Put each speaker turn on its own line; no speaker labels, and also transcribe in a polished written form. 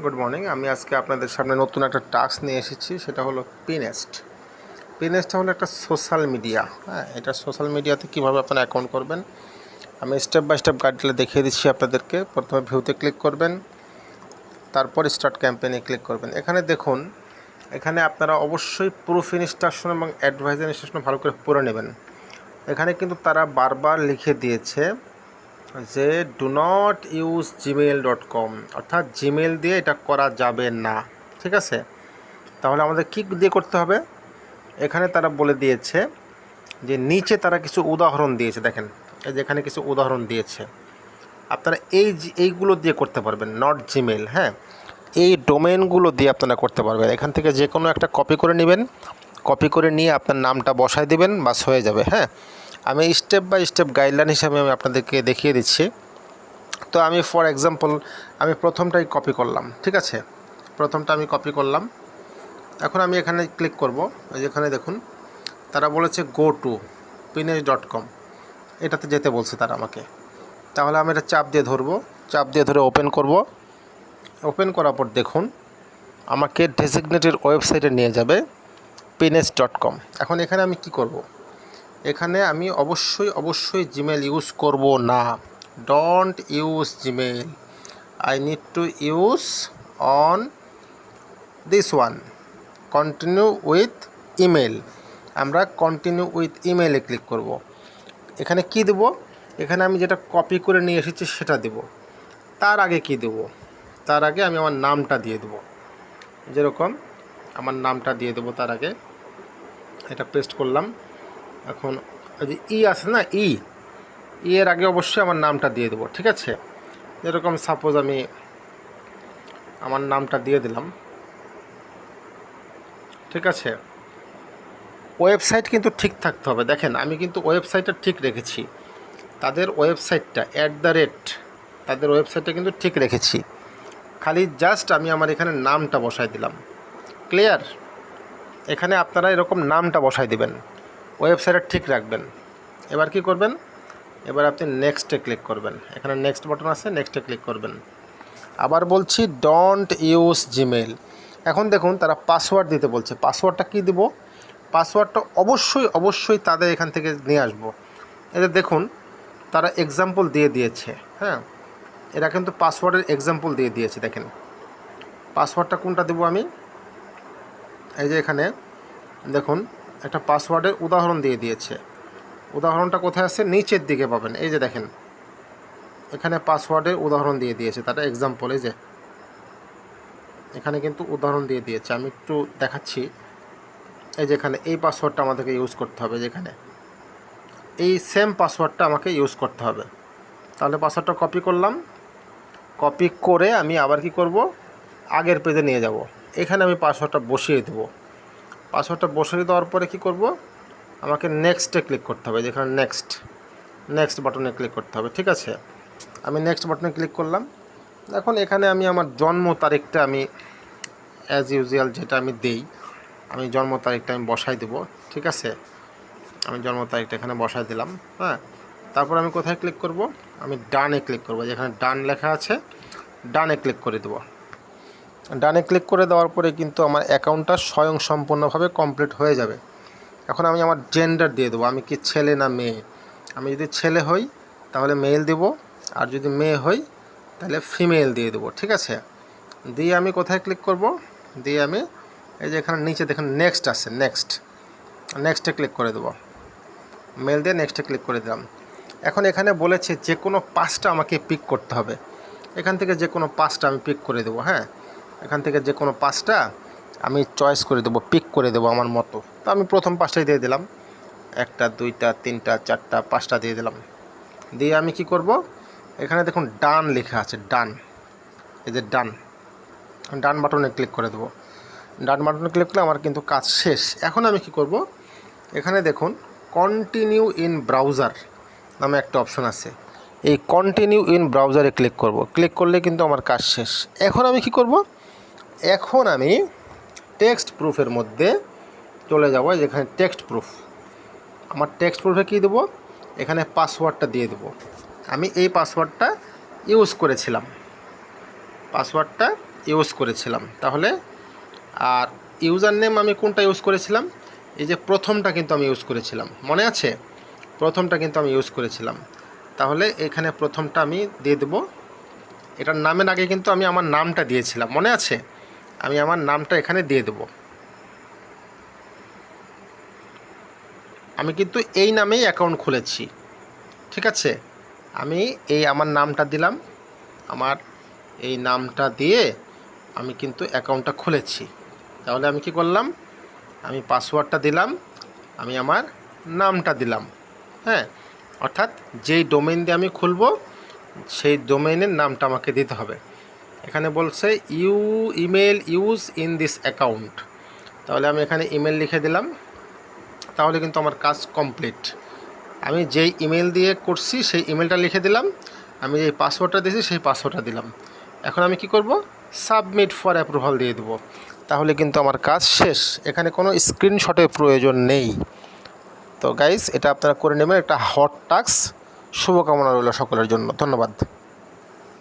Good morning. আমি আজকে আপনাদের সামনে নতুন একটা টাস্ক নিয়ে এসেছি, সেটা হলো পিনেস্ট। পিনেস্টটা হলো একটা সোশ্যাল মিডিয়া। এটা সোশ্যাল মিডিয়াতে কীভাবে আপনারা অ্যাকাউন্ট করবেন আমি স্টেপ বাই স্টেপ গাইডলাইনে দেখিয়ে দিচ্ছি আপনাদেরকে। প্রথমে ভিউতে ক্লিক করবেন, তারপর স্টার্ট ক্যাম্পেইনে ক্লিক করবেন। এখানে দেখুন, এখানে আপনারা অবশ্যই প্রুফ ইনস্ট্রাকশন এবং অ্যাডভাইজার ইনস্ট্রাকশন ভালো করে পড়ে নেবেন। এখানে কিন্তু তারা বারবার লিখে দিয়েছে যে ডু নট ইউজ gmail.com, অর্থাৎ জিমেল দিয়ে এটা করা যাবে না। ঠিক আছে, তাহলে আমাদের কী দিয়ে করতে হবে? এখানে তারা বলে দিয়েছে যে নিচে তারা কিছু উদাহরণ দিয়েছে, দেখেন এই যে এখানে কিছু উদাহরণ দিয়েছে। আপনারা এইগুলো দিয়ে করতে পারবেন, নট জিমেল। হ্যাঁ, এই ডোমেনগুলো দিয়ে আপনারা করতে পারবেন। এখান থেকে যে কোনো একটা কপি করে নেবেন, কপি করে নিয়ে আপনার নামটা বসায় দেবেন, বাস হয়ে যাবে। হ্যাঁ, আমি স্টেপ বাই স্টেপ গাইডলাইন হিসাবে আমি আপনাদেরকে দেখিয়ে দিচ্ছি। তো আমি ফর এক্সাম্পল আমি প্রথমটাই কপি করলাম। ঠিক আছে, প্রথমটা আমি কপি করলাম। এখন আমি এখানে ক্লিক করব। যেখানে দেখুন তারা বলেছে গো টু pinesh.com, এটাতে যেতে বলছে তারা আমাকে। তাহলে আমি এটা চাপ দিয়ে ধরবো, চাপ দিয়ে ধরে ওপেন করব। ওপেন করার পর দেখুন আমাকে ডেজিগনেটেড ওয়েবসাইটে নিয়ে যাবে pinesh.com। এখন এখানে আমি কি করব? এখানে আমি অবশ্যই জিমেল ইউজ করব না। Don't use Gmail, I need to use on this one, continue with email. আমরা কন্টিনিউ উইথ ইমেলে ক্লিক করব। এখানে কি দেব? এখানে আমি যেটা কপি করে নিয়ে এসেছি সেটা দেব। তার আগে কি দেব? তার আগে আমি আমার নামটা দিয়ে দেব। যেরকম আমার নামটা দিয়ে দেব তার আগে। এটা পেস্ট করলাম। এখন ওই যে ই আছে না, এর আগে অবশ্যই আমার নামটা দিয়ে দেবো। ঠিক আছে, যেরকম সাপোজ আমি আমার নামটা দিয়ে দিলাম। ঠিক আছে, ওয়েবসাইট কিন্তু ঠিক থাকতে হবে। দেখেন আমি কিন্তু ওয়েবসাইটটা ঠিক রেখেছি, তাদের ওয়েবসাইটটা তাদের ওয়েবসাইটটা কিন্তু ঠিক রেখেছি। খালি জাস্ট আমি আমার এখানে নামটা বসাই দিলাম। ক্লিয়ার? এখানে আপনারা এরকম নামটা বসাই দিবেন, ওয়েবসাইটটা ঠিক রাখবেন। এবার কি করবেন? এবার আপনি নেক্সটে ক্লিক করবেন। এখানে নেক্সট বাটন আছে, নেক্সটে ক্লিক করবেন। আবার বলছি ডোন্ট ইউজ জিমেল। এখন দেখুন তারা পাসওয়ার্ড দিতে বলছে। পাসওয়ার্ডটা কী দেব? পাসওয়ার্ডটা অবশ্যই তাদের এখান থেকে নিয়ে আসবো। এদের দেখুন তারা এক্সাম্পল দিয়ে দিয়েছে। হ্যাঁ, এরা কিন্তু পাসওয়ার্ডের এক্সাম্পল দিয়ে দিয়েছে। দেখেন পাসওয়ার্ডটা কোনটা দেবো আমি? এই যে এখানে দেখুন একটা পাসওয়ার্ডের উদাহরণ দিয়ে দিয়েছে। উদাহরণটা কোথায় আছে? নিচের দিকে পাবেন। এই যে দেখেন এখানে পাসওয়ার্ডের উদাহরণ দিয়ে দিয়েছে তারা, এক্সাম্পল। এই যে এখানে কিন্তু উদাহরণ দিয়ে দিয়েছে, আমি একটু দেখাচ্ছি। এই যে এখানে এই পাসওয়ার্ডটা আমাদেরকে ইউজ করতে হবে, যেখানে এই সেম পাসওয়ার্ডটা আমাকে ইউজ করতে হবে। তাহলে পাসওয়ার্ডটা কপি করলাম। কপি করে আমি আবার কি করব? আগের পেজে নিয়ে যাব। এখানে আমি পাসওয়ার্ডটা বসিয়ে দেবো। পাসওয়ার্ডটা বসিয়ে দেওয়ার পরে কি করব? আমাকে নেক্সটে ক্লিক করতে হবে। যেখানে নেক্সট বাটনে ক্লিক করতে হবে। ঠিক আছে, আমি নেক্সট বাটনে ক্লিক করলাম। এখন এখানে আমি আমার জন্ম তারিখটা আমি অ্যাজ ইউজুয়াল যেটা আমি দেই, আমি জন্ম তারিখটা আমি বসাই দেবো। ঠিক আছে, আমি জন্ম তারিখটা এখানে বসাই দিলাম। হ্যাঁ, তারপর আমি কোথায় ক্লিক করব? আমি ডানে ক্লিক করব। যেখানে ডান লেখা আছে ডানে ক্লিক করে দেবো। ডানে ক্লিক করে দেওয়ার পরে কিন্তু আমার অ্যাকাউন্টটা স্বয়ংসম্পূর্ণভাবে কমপ্লিট হয়ে যাবে। এখন আমি আমার জেন্ডার দিয়ে দেবো, আমি কি ছেলে না মেয়ে। আমি যদি ছেলে হই তাহলে মেল দেব, আর যদি মেয়ে হই তাহলে ফিমেল দিয়ে দেবো। ঠিক আছে, দিয়ে আমি কোথায় ক্লিক করব? দিয়ে আমি এই যে এখানে নিচে দেখুন নেক্সট আছে, নেক্সটে ক্লিক করে দেবো। মেল দিয়ে নেক্সটে ক্লিক করে দিলাম। এখন এখানে বলেছে যে কোনো 5টা আমাকে পিক করতে হবে। এখান থেকে যে কোনো 5টা আমি পিক করে দেবো। হ্যাঁ, এখান থেকে যে কোনো 5টা আমি চয়েস করে দেবো, পিক করে দেবো আমার মতো। তো আমি প্রথম 5টাই দিয়ে দিলাম, 1টা 2টা 3টা 4টা 5টা দিয়ে দিলাম। দিয়ে আমি কি করব? এখানে দেখুন ডান লেখা আছে, ডান। এই যে ডান বাটনে ক্লিক করে দেবো। ডান বাটনে ক্লিক করলে আমার কিন্তু কাজ শেষ। এখন আমি কি করব? এখানে দেখুন কন্টিনিউ ইন ব্রাউজার নামে একটা অপশন আছে, এই কন্টিনিউ ইন ব্রাউজারে ক্লিক করব। ক্লিক করলে কিন্তু আমার কাজ শেষ। এখন আমি কি করব? এখন আমি টেক্সট প্রুফের মধ্যে চলে যাব। যেখানে টেক্সট প্রুফ, আমার টেক্সট প্রুফে কী দেবো? এখানে পাসওয়ার্ডটা দিয়ে দেবো। আমি এই পাসওয়ার্ডটা ইউজ করেছিলাম, ইউজ করেছিলাম। তাহলে আর ইউজার নেম আমি কোনটা ইউজ করেছিলাম, এই যে প্রথমটা কিন্তু আমি ইউজ করেছিলাম, মনে আছে, প্রথমটা কিন্তু আমি ইউজ করেছিলাম। তাহলে এখানে প্রথমটা আমি দিয়ে দেবো। এটার নামের আগে কিন্তু আমি আমার নামটা দিয়েছিলাম, মনে আছে, আমি আমার নামটা এখানে দিয়ে দেব। আমি কিন্তু এই নামেই অ্যাকাউন্ট খুলেছি, ঠিক আছে। আমি এই আমার নামটা দিলাম, আমার এই নামটা দিয়ে আমি কিন্তু অ্যাকাউন্টটা খুলেছি। তাহলে আমি কি করলাম, আমি পাসওয়ার্ডটা দিলাম, আমি আমার নামটা দিলাম, হ্যাঁ, অর্থাৎ যেই ডোমেইন দিয়ে আমি খুলব সেই ডোমেইনের নামটা আমাকে দিতে হবে। এখানে বলছে email use in this account, তাহলে আমি এখানে ইমেল লিখে দিলাম। তাহলে কিন্তু আমার কাজ কমপ্লিট। আমি যেই ইমেল দিয়ে করছি সেই ইমেলটা লিখে দিলাম, আমি যেই পাসওয়ার্ডটা দিয়েছি সেই পাসওয়ার্ডটা দিলাম। এখন আমি কি করব, সাবমিট ফর অ্যাপ্রুভাল দিয়ে দেবো। তাহলে কিন্তু আমার কাজ শেষ, এখানে কোনো স্ক্রিনশটের প্রয়োজন নেই। তো গাইস, এটা আপনারা করে নেবেন, একটা হট টাস্ক। শুভকামনা রইল সকলের জন্য, ধন্যবাদ।